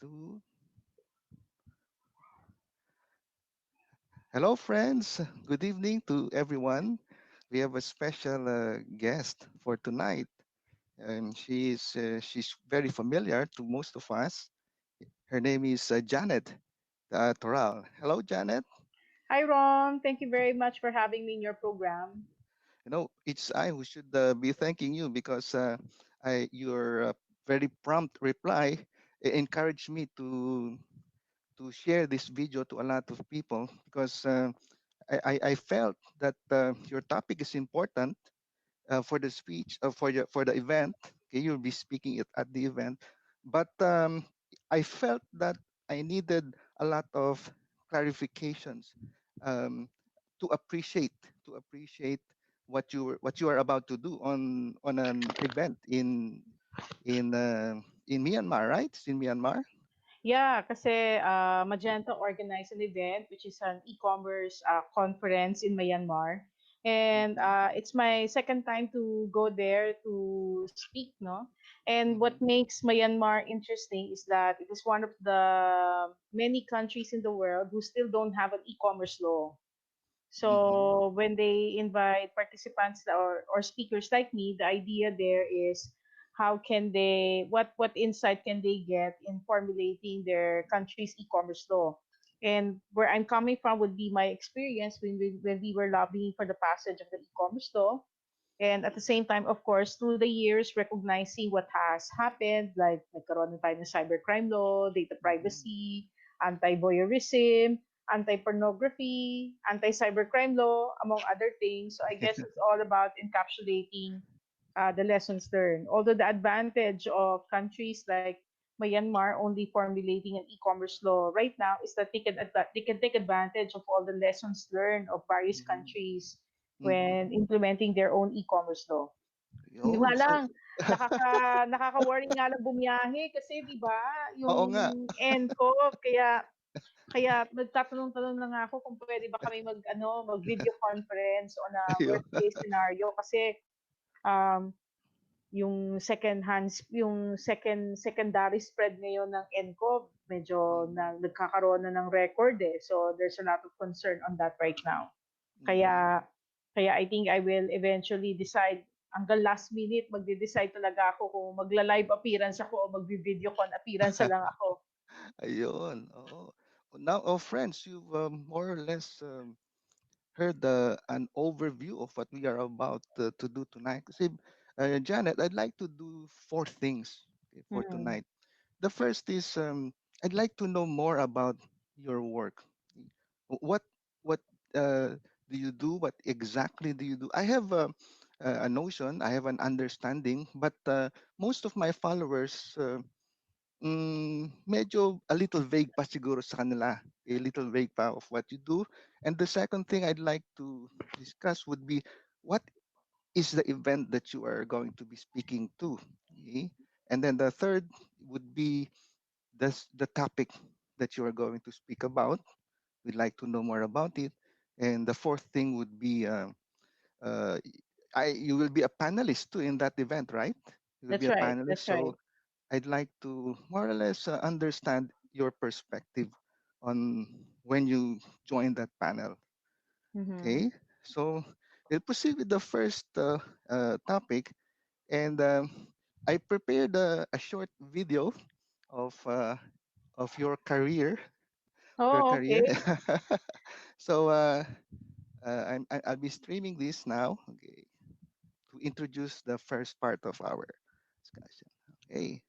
two. Hello, friends. Good evening to everyone. We have a special guest for tonight. She's very familiar to most of us. Her name is Janet Toral. Hello, Janet. Hi, Ron. Thank you very much for having me in your program. It's I who should be thanking you because your very prompt reply encouraged me to share this video to a lot of people because I felt that your topic is important for the speech for the event. Okay, you'll be speaking at the event, but I felt that I needed a lot of clarifications um, to appreciate to appreciate what you are about to do on an event in Myanmar, right? It's in Myanmar. Yeah, kasi Magenta organized an event which is an e-commerce conference in Myanmar. And Mm-hmm, it's my second time to go there to speak, no? And what mm-hmm, makes Myanmar interesting is that it is one of the many countries in the world who still don't have an e-commerce law. mm-hmm, So when they invite participants or speakers like me, the idea there is how can they what insight can they get in formulating their country's e-commerce law. And where I'm coming from would be my experience when we were lobbying for the passage of the e-commerce law, and at the same time, of course, through the years, recognizing what has happened, like nagkaroon na tayo ng cybercrime law, data mm-hmm. privacy, anti-voyeurism, anti-pornography, anti-cybercrime law, among other things. So I guess it's all about encapsulating the lessons learned. Although the advantage of countries like Myanmar only formulating an e-commerce law right now is that they can take advantage of all the lessons learned of various Mm-hmm, countries mm-hmm. when implementing their own e-commerce law. Yung nga Yun, lang, so nakaka-worry nga lang bumiyahe kasi 'di ba, yung oo nga. ENCOV kaya nagtatanong-tanong na nga ako kung pwede ba kami mag-video conference on a Ayun. worst case scenario kasi um yung secondary spread ngayon ng ENCOV medyo Mhm, nagkakaroon na ng record eh. So there's a lot of concern on that right now. mhm. Kaya kaya I think I will eventually decide hanggang last minute magde-decide talaga ako kung magla-live appearance ako o magvi-video con appearance na lang ako. Ayun, oo. Now, friends, you've more or less heard an overview of what we are about to do tonight. Kasi, Janet, I'd like to do four things, okay, for Mm. tonight. The first is I'd like to know more about your work. What what do you do? What exactly do you do? I have a notion, I have an understanding, but most of my followers medyo a little vague pa siguro sa kanila. A little vague pa of what you do. And the second thing I'd like to discuss would be what is the event that you are going to be speaking to? Okay? And then the third would be the topic that you are going to speak about. We'd like to know more about it. And the fourth thing would be uh, you will be a panelist too in that event, right? You will be That's a right. panelist. That's So right. I'd like to more or less understand your perspective on when you join that panel. Mhm. Okay, so we'll proceed with the first topic, and I prepared a short video of of your Oh, career. okay. So I'll be streaming this now. Okay, to introduce the first part of our discussion. Okay.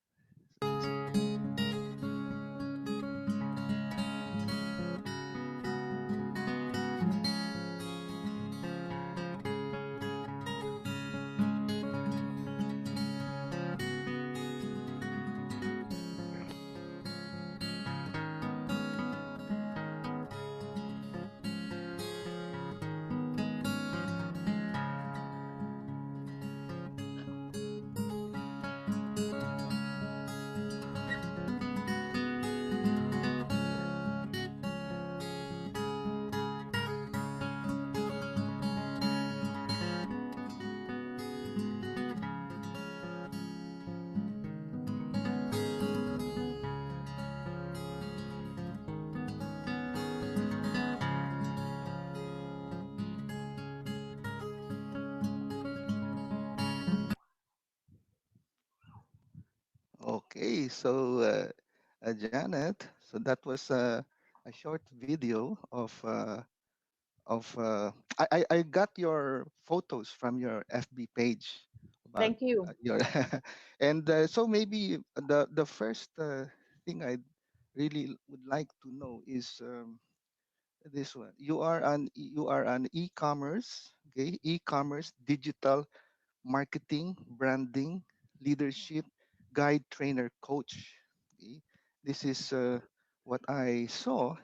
Okay, so Janet, so that was a short video of I got your photos from your FB page about Thank you. your and so maybe the first thing I really would like to know is this one. You are an e-commerce, okay, e-commerce digital marketing, branding, leadership, guide, trainer, coach. Okay? This is what I saw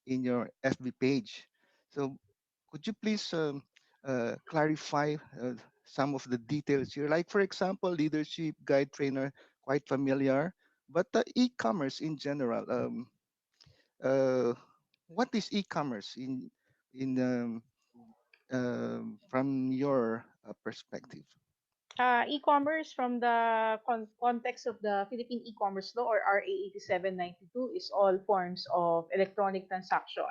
in your FB page. So, could you please clarify some of the details here? Like, for example, leadership, guide, trainer, quite familiar, but e-commerce in general. Uh, what is e-commerce in from your perspective? E-commerce from the context of the Philippine E-commerce Law or RA 8792 is all forms of electronic transaction,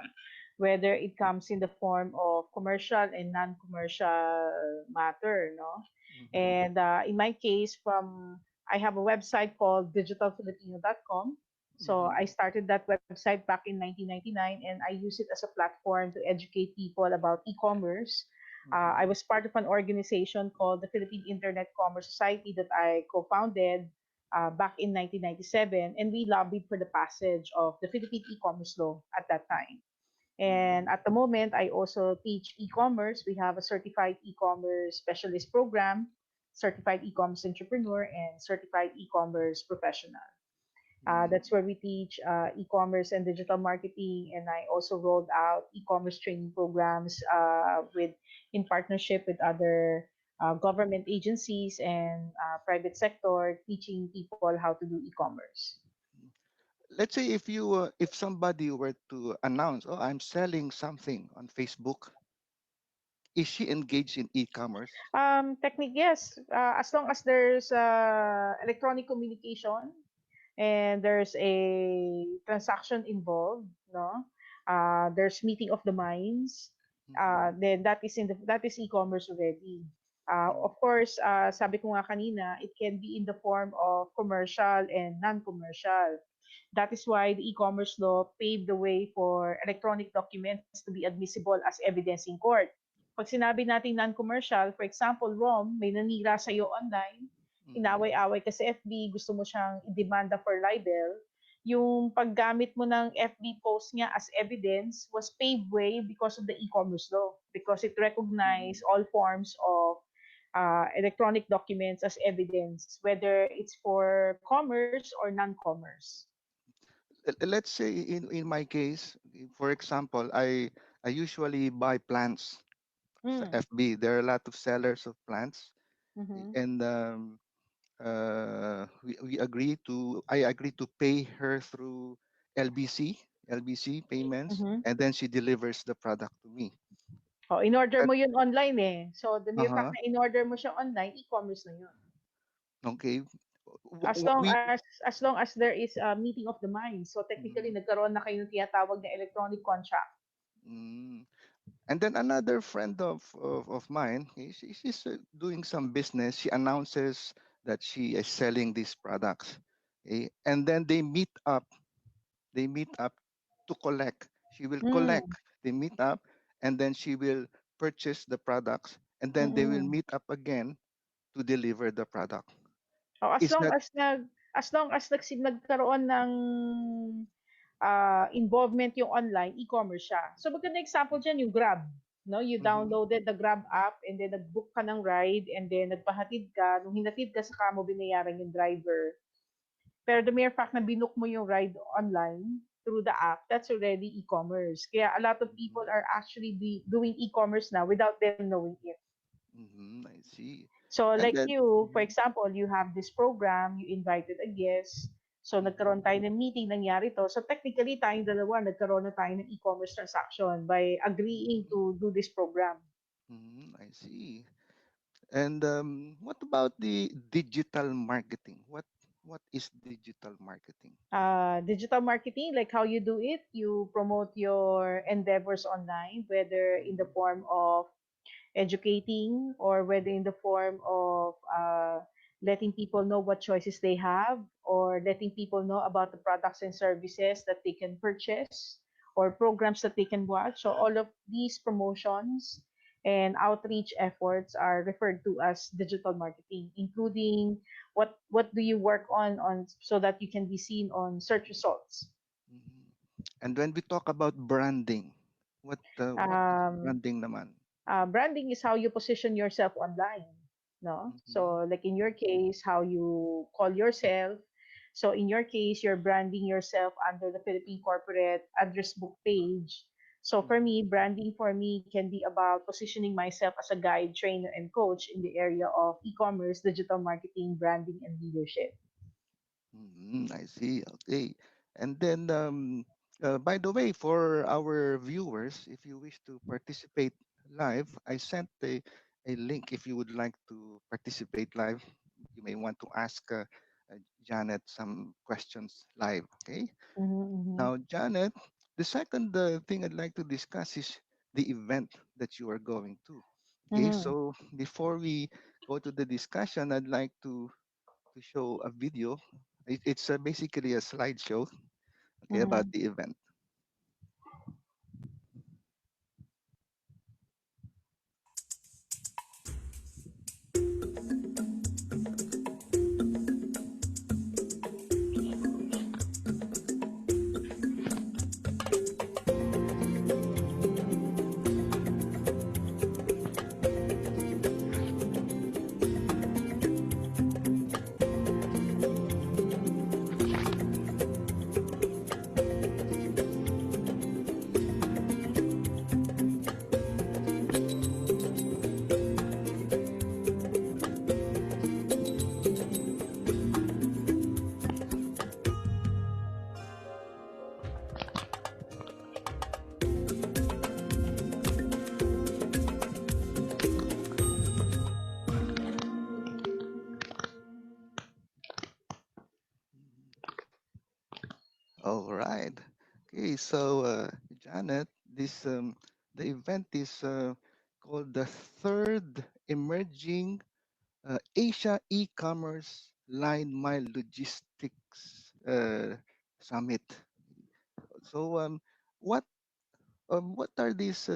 whether it comes in the form of commercial and non-commercial matter, no? Mm-hmm. And in my case, I have a website called digitalfilipino.com. So Mm-hmm. I started that website back in 1999, and I use it as a platform to educate people about e-commerce. I Mm-hmm. was part of an organization called the Philippine Internet Commerce Society that I co-founded back in 1997, and we lobbied for the passage of the Philippine e-commerce law at that time. And Mm-hmm. at the moment, I also teach e-commerce. We have a certified e-commerce specialist program, certified e-commerce entrepreneur, and certified e-commerce professional. That's where we teach e-commerce and digital marketing, and I also rolled out e-commerce training programs with in partnership with other government agencies and private sector, teaching people how to do e-commerce. Let's say if somebody were to announce, "Oh, I'm selling something on Facebook," is she engaged in e-commerce? Technique, yes. As long as there's electronic communication and there's a transaction involved, no? There's meeting of the minds. Mm-hmm. Then that is e-commerce already. Of course, sabi ko nga kanina, it can be in the form of commercial and non-commercial. That is why the e-commerce law paved the way for electronic documents to be admissible as evidence in court. Pag sinabi natin non-commercial, for example, Rom, may nanira sa'yo online, Mm-hmm. inaway-away ka sa FB, gusto mo siyang i-demanda for libel, yung paggamit mo ng FB post niya as evidence was paved way because of the e-commerce law, because it recognized all forms of electronic documents as evidence, whether it's for commerce or non-commerce. Let's say in my case, for example, I usually buy plants sa Mm. FB. There are a lot of sellers of plants, Mm-hmm. and we agree to I agree to pay her through LBC payments, Mm-hmm. and then she delivers the product to me. Oh, in-order That mo yun online eh. So, the mere fact uh-huh. na in-order mo siya online, e-commerce na yun. Okay. As long We as long as there is a meeting of the minds. So, technically, Mhm. nagkaroon na kayo ng tinatawag na electronic contract. Mm. And then another friend of mine, she's doing some business. She announces that she is selling these products. Okay? And then they meet up to collect. She will collect. Mm. They meet up and then she will purchase the products and then they will Mm-mm. meet up again to deliver the product. Oh, Is that as long as nagkaroon ng involvement yung online, e-commerce siya. So maganda example diyan yung Grab. No, you mm-hmm, downloaded the Grab app and then nag-book ka ng ride and then nagpahatid ka. Nung hinatid ka, saka mo binayaran yung driver. Pero the mere fact na binook mo yung ride online through the app, that's already e-commerce. Kaya a lot of people mm-hmm, are actually doing e-commerce now without them knowing it. mm-hmm, I see. So And like then you, for mhm, example, you have this program, you invited a guest, so mhm, nagkaroon tayo ng meeting, nangyari to. So technically, tayong dalawa, nagkaroon na tayo ng e-commerce transaction by agreeing mhm, to do this program. I see. And what about the digital marketing? What is digital marketing? Digital marketing, like how you do it, you promote your endeavors online, whether in the Mhm, form of educating or whether in the form of letting people know what choices they have or or letting people know about the products and services that they can purchase or programs that they can watch. So all of these promotions and outreach efforts are referred to as digital marketing, including what do you work on so that you can be seen on search results. Mhm. And when we talk about branding, what is Um, branding naman? branding is how you position yourself online, no? Mhm. So like in your case, how you call yourself. So in your case, you're branding yourself under the Philippine corporate address book page. So for Mhm. me, branding for me can be about positioning myself as a guide, trainer, and coach in the area of e-commerce, digital marketing, branding, and leadership. I see. Okay. And then, by the way, for our viewers, if you wish to participate live, I sent a link if you would like to participate live. You may want to ask Janet some questions live. Okay. Mm-hmm, Now, Janet, the second thing I'd like to discuss is the event that you are going to. Okay. mm-hmm, So before we go to the discussion, I'd like to show a video. It's basically a slideshow, okay, about mm-hmm, the event. All right. Okay, so Janet, this the event is called the third emerging Asia e-commerce line mile logistics summit. So what what are these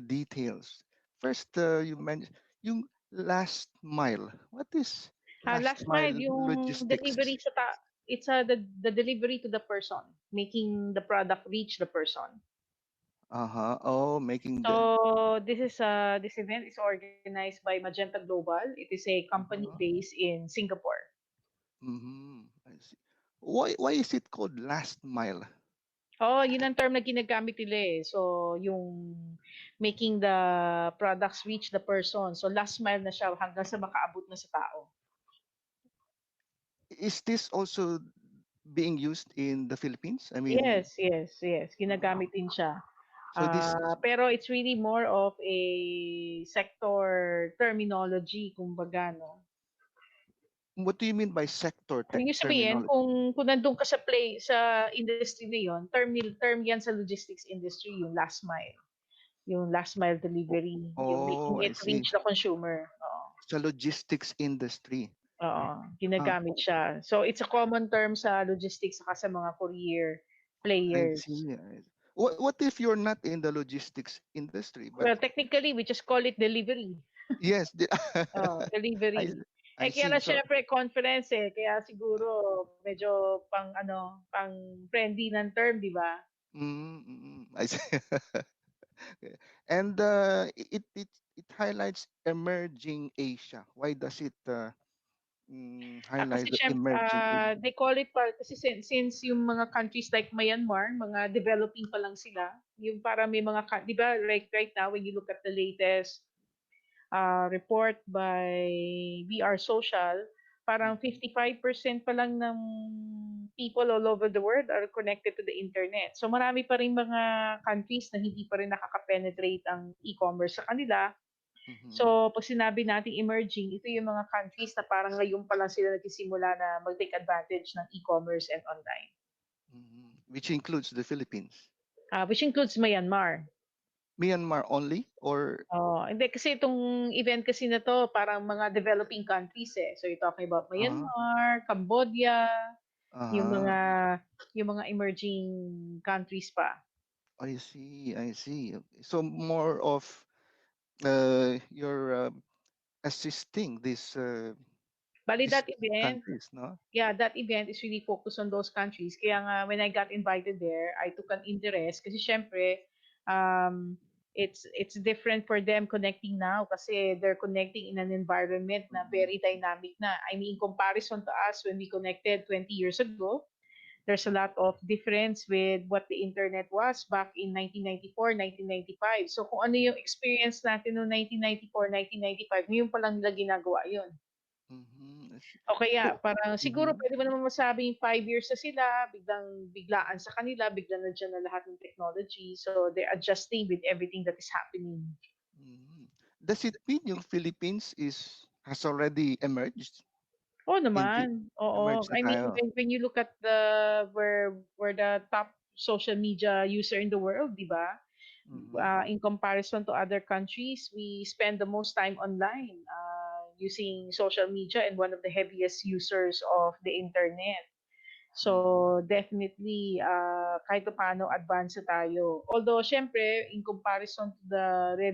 details? First, you mentioned yung last mile. What is last last mile, mile yung logistics? delivery it's the delivery to the person, making the product reach the person. Uh-huh. Oh, making the So this event is organized by Magenta Global. It is a company uh-huh. based in Singapore. I see. Why is it called last mile? Oh, yun ang term na ginagamit nila eh. So, yung making the products reach the person. So, last mile na siya hanggang sa makaabot na sa tao. Is this also being used in the Philippines? I mean, Yes, yes, yes. uh, Ginagamit din siya. so this Pero it's really more of a sector terminology, kumbaga, no? what do you mean by sector tech Ibig niyo sabihin, terminology? kung nandun ka sa industry na yon, term yan sa logistics industry, yung last mile. Yung last mile Oh, delivery, yung oh, making I it see. reach the consumer. Oo. Sa logistics industry. Oo, Ah, ginagamit siya. So it's a common term sa logistics saka sa mga courier I players. see. What if you're not in the logistics industry, but Well, technically, we just call it delivery. yes, Oh, I delivery. I Kaya see. lang So syempre conference eh, kaya siguro medyo pang friendly ng term, di ba? I see. Okay. And it highlights emerging Asia. Why does it Kasi highlight the syempre, emerging Asia? they call it kasi since yung mga countries like Myanmar, mga developing pa lang sila, yung para may mga, di ba, like right now, when you look at the latest report by VR Social, parang Mhm, 55% pa lang ng people all over the world are connected to the internet. So marami pa rin mga countries na hindi pa rin nakaka-penetrate ang e-commerce sa kanila. mhm, So, pag sinabi nating emerging, ito yung mga countries na parang ngayon pa lang sila nagsisimula na mag-take advantage ng e-commerce and online, which includes the Philippines. which includes Myanmar. Myanmar only, or Oh, hindi kasi itong event kasi na to parang mga developing countries eh. So you're talking about uh, Myanmar, Cambodia, yung Uh-huh. mga yung mga emerging countries pa. I see. I see. Okay. So more of you're assisting Bali these that event, countries, no? yeah, that event is really focused on those countries. Kaya nga, when I got invited there, I took an interest kasi syempre, it's different for them connecting now kasi they're connecting in an environment na Mm-hmm. very dynamic na. I mean, in comparison to us when we connected 20 years ago, there's a lot of difference with what the internet was back in 1994, 1995. So kung ano yung experience natin noong 1994, 1995, ngayon pa lang nila ginagawa yun. Mm-hmm. I see. O kaya So, parang siguro mm-hmm. puwede mo naman masabing 5 years na sila, biglang biglaan sa kanila, biglang nandiyan na lahat ng technology. So, they're adjusting with everything that is happening. Mm-hmm. Does it mean yung Philippines is has already emerged Oo in the naman, oo. emerged na I mean, tayo? when you look at where the top social media user in the world, 'di ba? Mm-hmm. In comparison to other countries, we spend the most time online, using social media and one of the heaviest users of the internet. Mm-hmm. So, definitely, kahit paano advance na tayo. Although, syempre, in comparison to the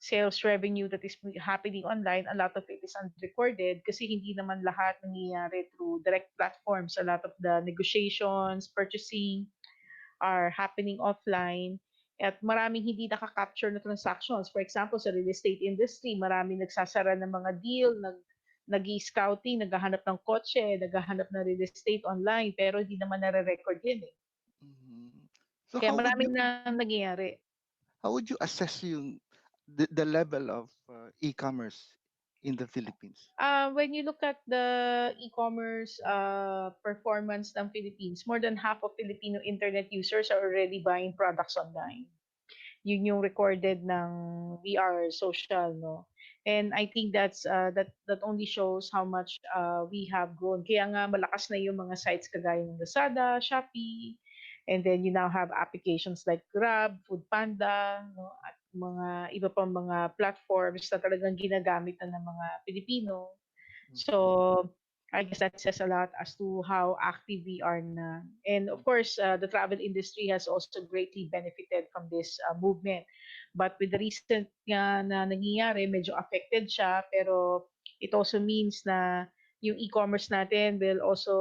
sales revenue that is happening online, a lot of it is unrecorded kasi hindi naman lahat nangyayari through direct platforms. A lot of the negotiations, purchasing are happening offline at maraming hindi nakaka-capture na transactions. For example, sa real estate industry, maraming nagsasara ng mga deal, nag-i-scouting, naghahanap ng kotse, naghahanap ng real estate online, pero hindi naman nare-record yun eh. Mm-hmm. So Kaya maraming na nangyayari. how would you assess yung the level of e-commerce in the Philippines? When you look at the e-commerce performance ng Philippines, more than half of Filipino internet users are already buying products online. Yun yung recorded ng VR social, no? And I think that only shows how much we have grown. Kaya nga malakas na yung mga sites kagaya ng Lazada, Shopee, and then you now have applications like Grab, Foodpanda, no? At mga iba pang mga platforms na talagang ginagamit na ng mga Pilipino. Mm-hmm. So I guess that says a lot as to how active we are na. And of course, the travel industry has also greatly benefited from this movement. But with the recent nga na nangyayari, medyo affected siya. Pero it also means na yung e-commerce natin will also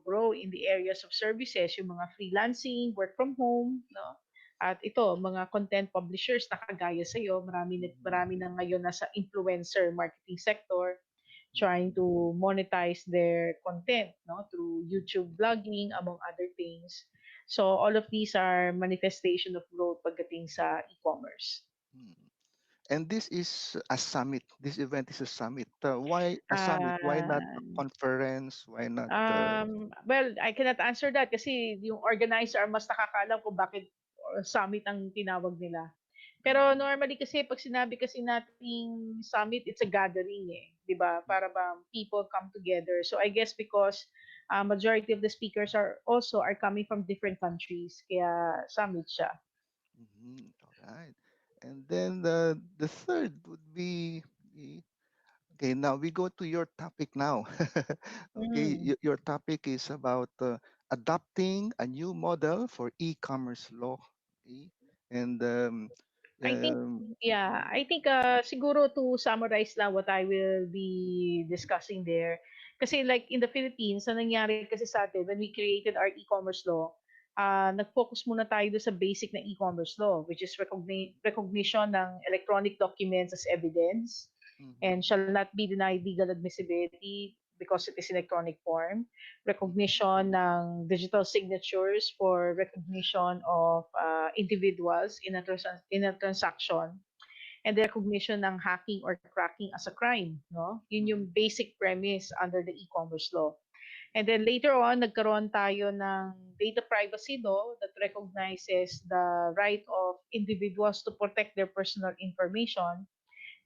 grow in the areas of services, yung mga freelancing, work from home, no? At ito, mga content publishers na kagaya sa'yo, Mm-hmm. marami na ngayon nasa influencer marketing sector trying Mm-hmm. to monetize their content, no, through YouTube vlogging, among other things. So all of these are manifestation of growth pagdating sa e-commerce. Mm-hmm. And this is a summit. This event is a summit. Why a summit? Why not Uh, a conference? Why not? well, I cannot answer that kasi yung organizer mas nakakaalam kung bakit summit ang tinawag nila. Pero Mhm, normally kasi pag sinabi kasi nating summit, it's a gathering eh, 'di ba? Para ba people come together. So I guess because majority of the speakers are coming from different countries, kaya summit siya. mhm. All right. And then the third would be okay. Now we go to your topic now. Okay, Mm. your topic is about adopting a new model for e-commerce law. Okay, and I think yeah, mhm, I think siguro to summarize lang what I will be discussing there. Kasi like in the Philippines, na nangyari kasi sa atin when we created our e-commerce law, nag-focus muna tayo doon sa basic na e-commerce law, which is recognition ng electronic documents as evidence and mhm, shall not be denied legal admissibility because it is in electronic form. mhm, Recognition ng digital signatures for recognition of individuals in a transaction. And the recognition ng hacking or cracking as a crime. No? Yun yung mhm, basic premise under the e-commerce law. And then later on, nagkaroon tayo ng data privacy law that recognizes the right of individuals to protect their personal information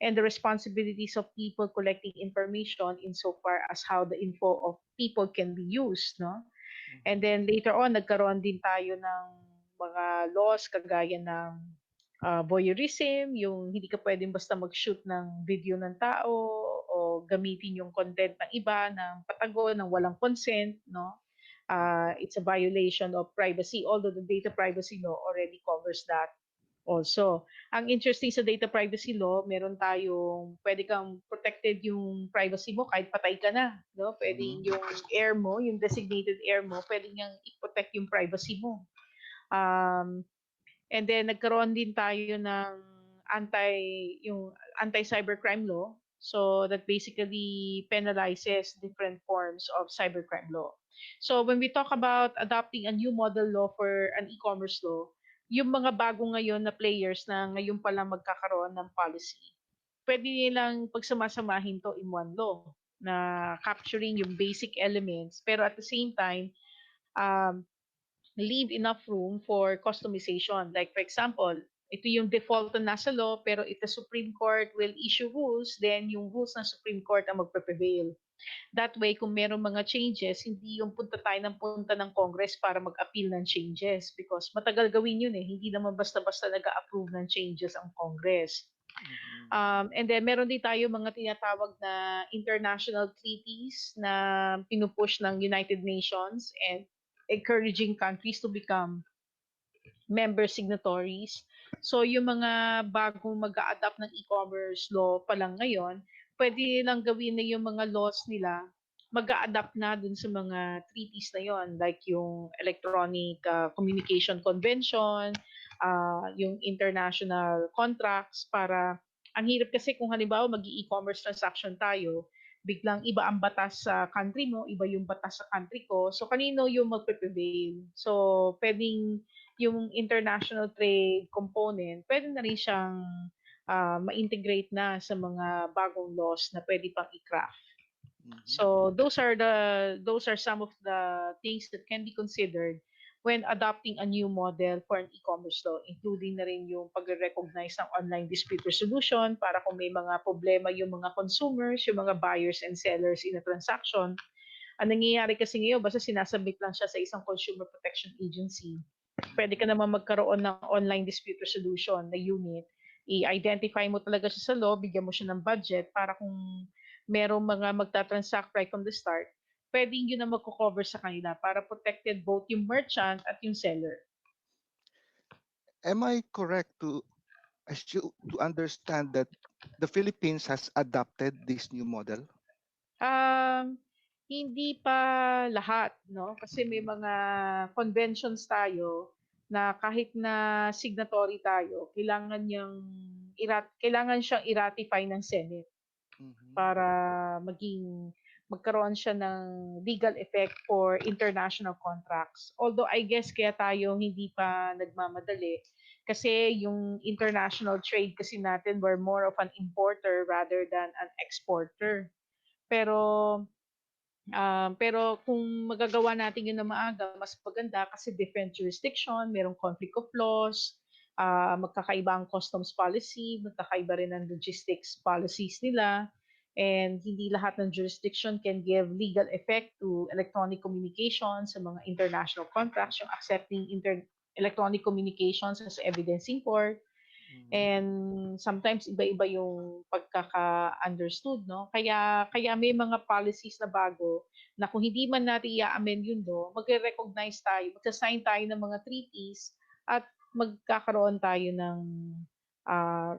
and the responsibilities of people collecting information insofar as how the info of people can be used, no? And mhm, then later on, nagkaroon din tayo ng mga laws kagaya ng voyeurism, yung hindi ka pwedeng basta mag-shoot ng video ng tao o o gamitin yung content ng iba ng patago ng walang consent, no? Mhm. It's a violation of privacy, although the data privacy law already covers that also. Ang interesting sa data privacy law, meron tayong pwede kang protected yung privacy mo kahit patay ka na, no? Pwedeng Mhm. yung air mo, yung designated air mo, pwede niyang i-protect yung privacy mo. Um, And then nagkaroon din tayo ng yung anti-cybercrime law. So that basically penalizes different forms of cybercrime law. So when we talk about adopting a new model law for an e-commerce law, yung mga bago ngayon na players na ngayon pa lang magkakaroon ng policy, pwede nilang pagsamasamahin to in one law na capturing yung basic elements pero at the same time um, leave enough room for customization. Like for example, ito yung default na nasa law, pero if the Supreme Court will issue rules, then yung rules ng Supreme Court ang magpe-prevail. That way, kung merong mga changes, hindi yung punta tayo ng punta ng Congress para mag-appeal ng changes because matagal gawin yun eh. Hindi naman basta-basta nag-approve ng changes ang Congress. Mhm. And then meron din tayo mga tinatawag na international treaties na pinupush ng United Nations and encouraging countries to become member signatories. So yung mga bagong mag-a-adapt ng e-commerce law pa lang ngayon, pwede lang gawin na yung mga laws nila mag-a-adapt na dun sa mga treaties na yon like yung Electronic Communication Convention, yung international contracts para ang hirap kasi kung halimbawa mag-e-commerce transaction tayo, biglang iba ang batas sa country mo, iba yung batas sa country ko. So kanino yung magpe-prevail? So pwedeng yung international trade component, pwede na rin siyang ma-integrate na sa mga bagong laws na pwede pang i-craft. Mhm. So those are some of the things that can be considered when adopting a new model for an e-commerce law, including na rin yung pagre-recognize ng online dispute resolution para kung may mga problema yung mga consumers, yung mga buyers and sellers in a transaction. Ang nangyayari kasi ngayon, basta sinasubmit lang siya sa isang consumer protection agency, pwede ka Mhm. naman magkaroon ng online dispute resolution na unit. I-identify mo talaga siya sa law, bigyan mo siya ng budget para kung merong mga magta-transact right from the start, pwedeng yun na magko-cover sa kanila para protected both yung merchant at yung seller. Am I correct to understand that the Philippines has adopted this new model? Um, Hindi pa lahat, no? Kasi may Mhm. mga conventions tayo na kahit na signatory tayo, kailangan siyang i-ratify ng Senate Mhm. para magkaroon siya ng legal effect for international contracts. Although I guess kaya tayo hindi pa nagmamadali kasi yung international trade kasi natin we're more of an importer rather than an exporter. Pero pero kung magagawa natin yun na maaga, mas maganda kasi different jurisdiction, merong conflict of laws, magkakaiba ang customs policy, magkakaiba rin ang logistics policies nila, and hindi lahat ng jurisdiction can give legal effect to electronic communications sa mga international contracts, yung accepting electronic communications as evidence in court, Mhm. and sometimes iba-iba yung pagkaka-understood, no? Kaya may mga policies na bago na kung hindi man natin i-amend yun do, magre-recognize tayo, magsa-sign tayo ng mga treaties at magkakaroon tayo ng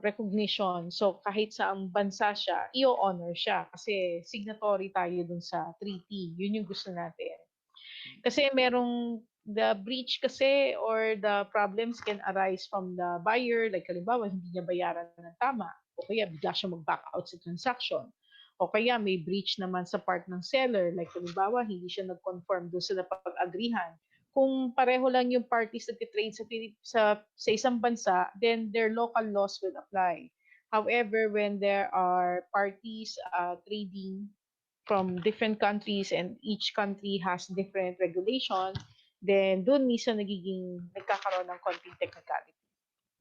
recognition. So kahit saang bansa siya, i-honor siya kasi signatory tayo dun sa treaty. Yun yung gusto natin. Kasi merong the breach kasi or the problems can arise from the buyer, like halimbawa hindi niya bayaran ng tama o kaya bigla siya mag-back out sa transaction. O kaya may breach naman sa part ng seller, like halimbawa hindi siya nag-conform doon sa napag-agrihan. Kung pareho lang yung parties nag-trade sa isang bansa, then their local laws will apply. However, when there are parties trading from different countries and each country has different regulation, then doon minsan nagkakaroon ng konting technicality.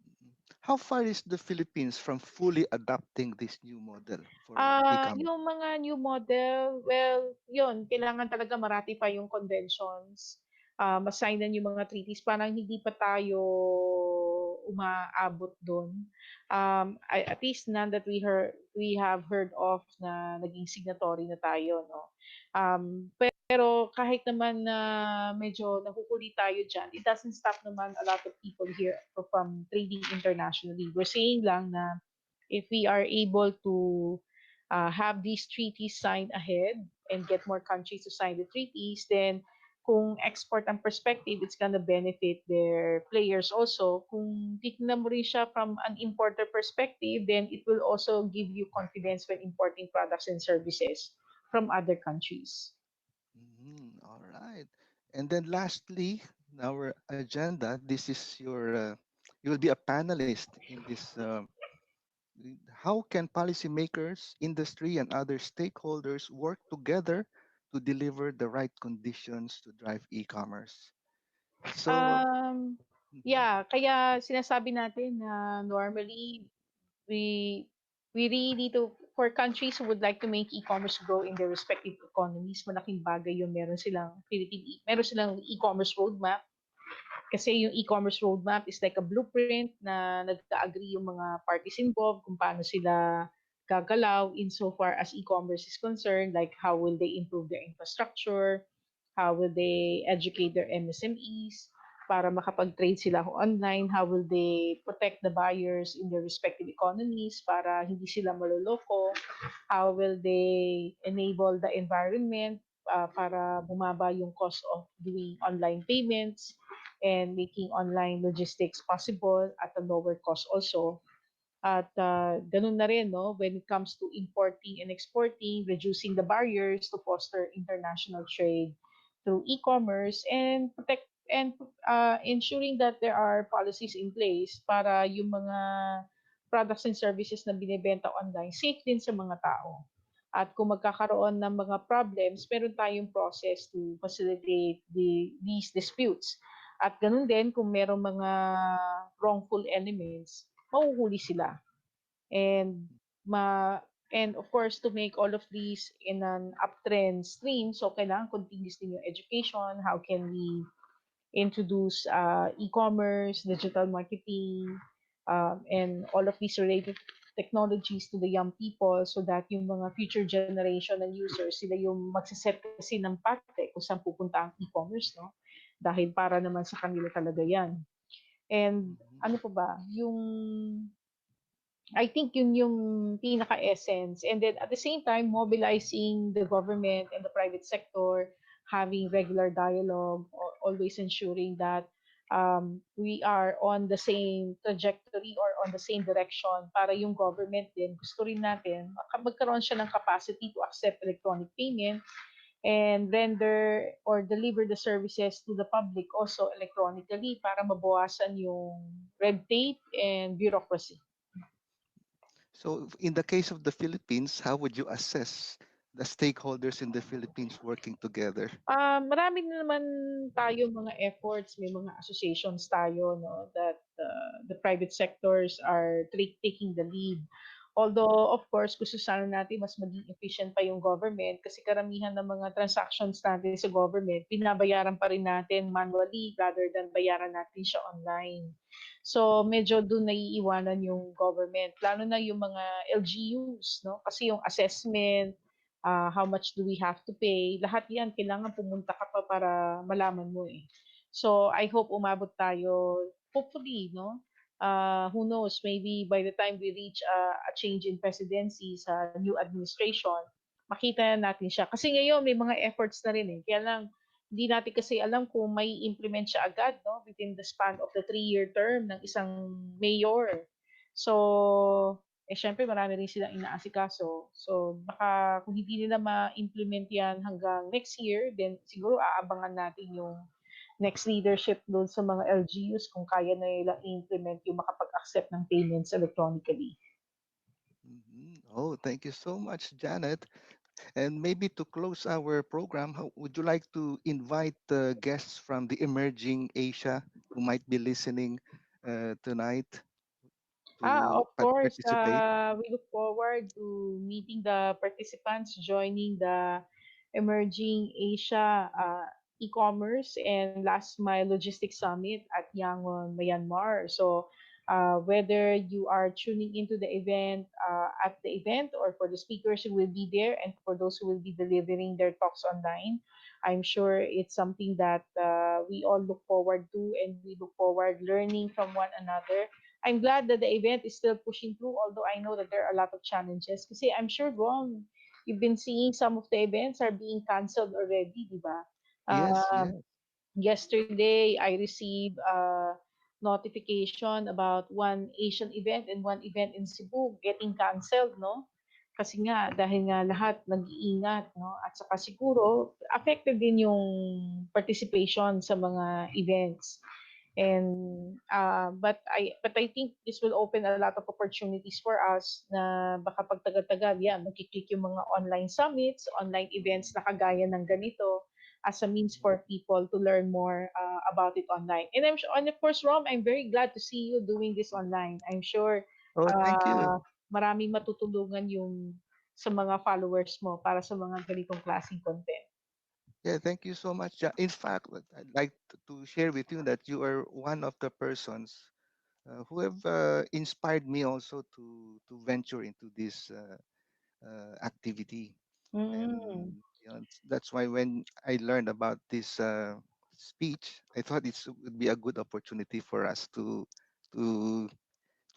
Mhm. How far is the Philippines from fully adopting this new model for e-commerce? Yung mga new model, well, yun, kailangan talaga ma-ratify yung conventions, ma-signan yung mga treaties, parang hindi pa tayo umaabot doon. At least none that we have heard of na naging signatory na tayo, no. Pero kahit naman na medyo nahuhuli tayo diyan, it doesn't stop naman a lot of people here from trading internationally. We're saying lang na if we are able to have these treaties signed ahead and get more countries to sign the treaties, then kung export ang perspective, it's gonna benefit their players also. Kung titignan mo rin siya from an importer perspective, then it will also give you confidence when importing products and services from other countries. All right. And then lastly, in our agenda, this is you will be a panelist in this. How can policymakers, industry, and other stakeholders work together to deliver the right conditions to drive e-commerce? So, Um, mhm, yeah, kaya sinasabi natin na normally we we really need to, for countries who would like to make e-commerce grow in their respective economies, malaking bagay yung meron silang e-commerce roadmap. Kasi yung e-commerce roadmap is like a blueprint na nagka-agree yung mga parties involved kung paano sila gagalaw insofar as e-commerce is concerned, like how will they improve their infrastructure, how will they educate their MSMEs para makapag-trade sila online, how will they protect the buyers in their respective economies para hindi sila maloloko, how will they enable the environment para bumaba yung cost of doing online payments and making online logistics possible at a lower cost also. At ganun na rin, no, when it comes to importing and exporting, reducing the barriers to foster international trade through e-commerce and protect and ensuring that there are policies in place para yung mga products and services na binebenta online safe din sa mga tao. At kung magkakaroon ng mga problems, meron tayong process to facilitate these disputes. At ganun din, kung merong mga wrongful elements, mahuhuli sila. And ma and of course to make all of these in an uptrend stream, so kailangan continuous din yung education, how can we introduce e-commerce, digital marketing, and all of these related technologies to the young people so that yung mga future generation ng users, sila yung magsiset kasi ng pate kung saan pupunta ang e-commerce, no? Dahil para naman sa kanila talaga yan. And mhm. ano pa ba? I think yun yung pinaka-essence. And then at the same time, mobilizing the government and the private sector, having regular dialogue, always ensuring that we are on the same trajectory or on the same direction para yung government din, gusto rin natin, magkaroon siya ng capacity to accept electronic payment and render or deliver the services to the public also electronically para mabawasan yung red tape and bureaucracy. So in the case of the Philippines, how would you assess the stakeholders in the Philippines working together? Marami na naman tayo mga efforts, may mga associations tayo, no, that the private sectors are taking the lead. Although, of course, gusto sana natin mas maging efficient pa yung government kasi karamihan ng mga transactions natin sa government, binabayaran pa rin natin manually rather than bayaran natin siya online. So, medyo doon naiiwanan yung government, lalo na yung mga LGUs, no? Kasi yung assessment, how much do we have to pay, lahat yan, kailangan pumunta ka pa para malaman mo eh. So, I hope umabot tayo, hopefully, no? Who knows, maybe by the time we reach a change in presidency sa new administration, makita na natin siya. Kasi ngayon, may mga efforts na rin eh. Kaya lang, hindi natin kasi alam kung may implement siya agad, no? Within the span of the 3-year term ng isang mayor. So, syempre marami rin silang inaasikaso. So, baka kung hindi nila ma-implement yan hanggang next year, then siguro aabangan natin yung next leadership doon sa mga LGUs kung kaya na nila implement yung makapag-accept ng payments electronically. Oh, thank you so much, Janet. And maybe to close our program, would you like to invite guests from the emerging Asia who might be listening tonight to Of course, participate? we look forward to meeting the participants joining the Emerging Asia e-commerce and last mile logistics summit at Yangon, Myanmar. So whether you are tuning into the event at the event or for the speakers who will be there and for those who will be delivering their talks online. I'm sure it's something that we all look forward to and we look forward learning from one another. I'm glad that the event is still pushing through, although I know that there are a lot of challenges. Kasi I'm sure, Ron, you've been seeing some of the events are being canceled already, di ba? Yes, Um, yes. Yesterday, I received a notification about one Asian event and one event in Cebu getting canceled, no? Kasi nga, dahil nga lahat nag-iingat, no? At saka siguro, affected din yung participation sa mga events. And but I think this will open a lot of opportunities for us na baka pag tagal-tagal, yeah, magkiklik yung mga online summits, online events na kagaya ng ganito as a means Mhm. for people to learn more about it online. And I'm sure, and of course, Rom, I'm very glad to see you doing this online. I'm sure Oh, thank you. uh, maraming matutulungan yung sa mga followers mo para sa mga ganitong klaseng content. Yeah, thank you so much. In fact, what I'd like to share with you that you are one of the persons who have inspired me also to venture into this activity. Mm. And that's why when I learned about this speech, I thought it would be a good opportunity for us to to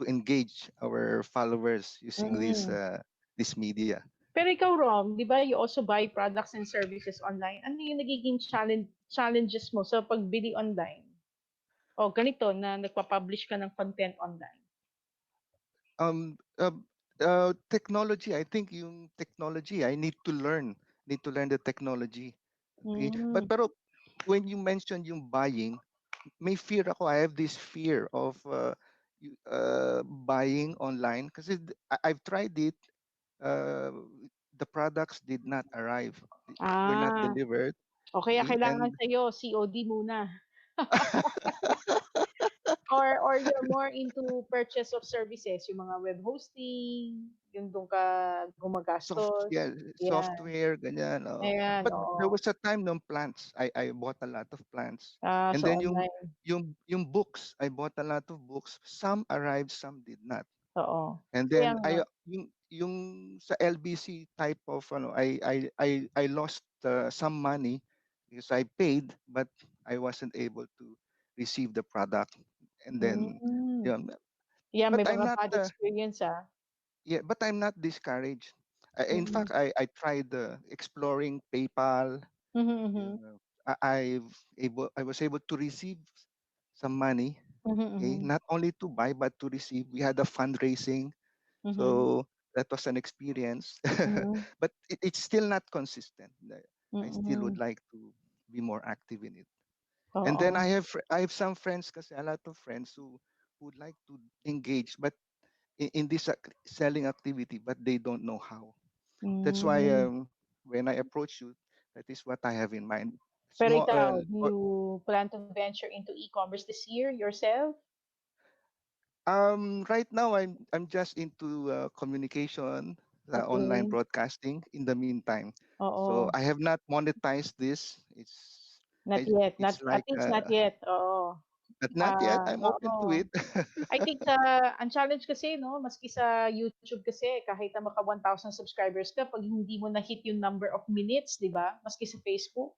engage our followers using Mm. this media. Pero ikaw, Rom, di ba you also buy products and services online? Ano yung nagiging challenges mo sa pagbili online? O ganito, na nagpa-publish ka ng content online. Um, uh, Technology. I think yung technology. I need to learn the technology. Okay, but Mm. pero when you mentioned yung buying, may fear ako. I have this fear of buying online because I've tried it. Uh, the products did not arrive, were not Ah, delivered. o kaya Okay, kailangan and sa'yo COD muna. Or you're more into purchase of services, yung mga web hosting, yung doon ka gumagastos. yeah, Yan. software, ganyan. Oh. Ayan, But there oo. was a time ng plants. I bought a lot of plants. And So then online. yung books, I bought a lot of books. Some arrived, some did not. Oo. And Kaya then nga. yung sa LBC type of I lost some money because I paid but I wasn't able to receive the product. And then Mm. yeah, Yeah, but may I'm mga not bad experience, ah. yeah, but I'm not discouraged. In Mm. fact, I tried exploring PayPal. Mhm, You mhm. know, I was able to receive some money. Mhm, Okay, mhm. not only to buy but to receive. We had a fundraising, Mhm. so that was an experience. Mhm. But it's still not consistent. I still would Mm. like to be more active in it. And then Oo. I have some friends, kasi a lot of friends who would like to engage, but in this selling activity, but they don't know how. That's why Hmm. when I approach you, that is what I have in mind. Pero Small, ikaw, do you plan to venture into e-commerce this year yourself? right now I'm just into communication, online Okay. broadcasting. In the meantime, so Oo. I have not monetized this. Not yet. Not It's at like least not yet. Oo. but not yet. I'm open to Oo. it. I think ang challenge kasi, no, maski sa YouTube kasi, kahit na maka 1,000 subscribers ka, pag hindi mo na-hit yung number of minutes, di ba? Maski sa Facebook,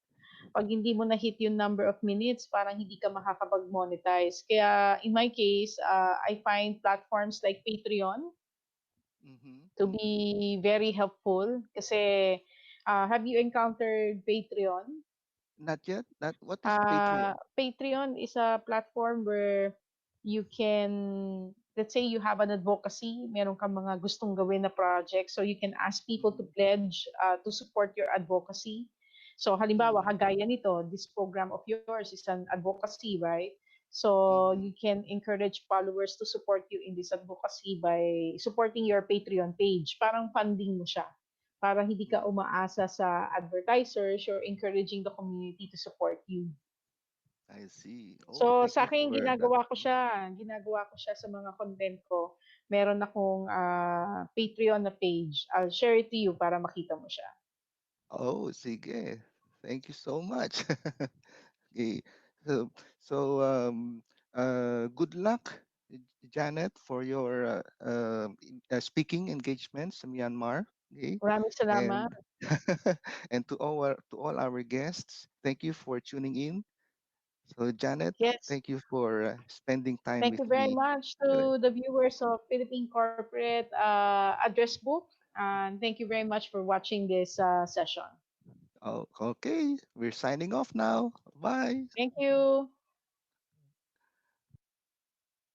pag hindi mo na-hit yung number of minutes, parang hindi ka makakapag-monetize. Kaya, in my case, I find platforms like Patreon Hmm. to be very helpful. Kasi, have you encountered Patreon? Not yet. Not what is Patreon? Patreon is a platform where you can, let's say you have an advocacy, meron kang mga gustong gawin na project, so you can ask people to Hmm. pledge to support your advocacy. So halimbawa, Hmm. kagaya nito, this program of yours is an advocacy, right? So Hmm. you can encourage followers to support you in this advocacy by supporting your Patreon page. Parang funding mo siya. Para hindi ka Hmm. umaasa sa advertisers, you're encouraging the community to support you. I see. So, Oh, thank sa you akin, for that. ginagawa ko siya sa mga content ko. Meron akong Patreon na page. I'll share it to you para makita mo siya. Oh, sige. Thank you so much. Okay. So, so good luck. Janet, for your speaking engagements in Myanmar. Okay? Maraming salamat. And and to all our guests, thank you for tuning in. So Janet, Yes. thank you for spending time Thank with you very me much today. to the viewers of Philippine Corporate Address Book. And thank you very much for watching this session. Oh, okay, we're signing off now. Bye. Thank you.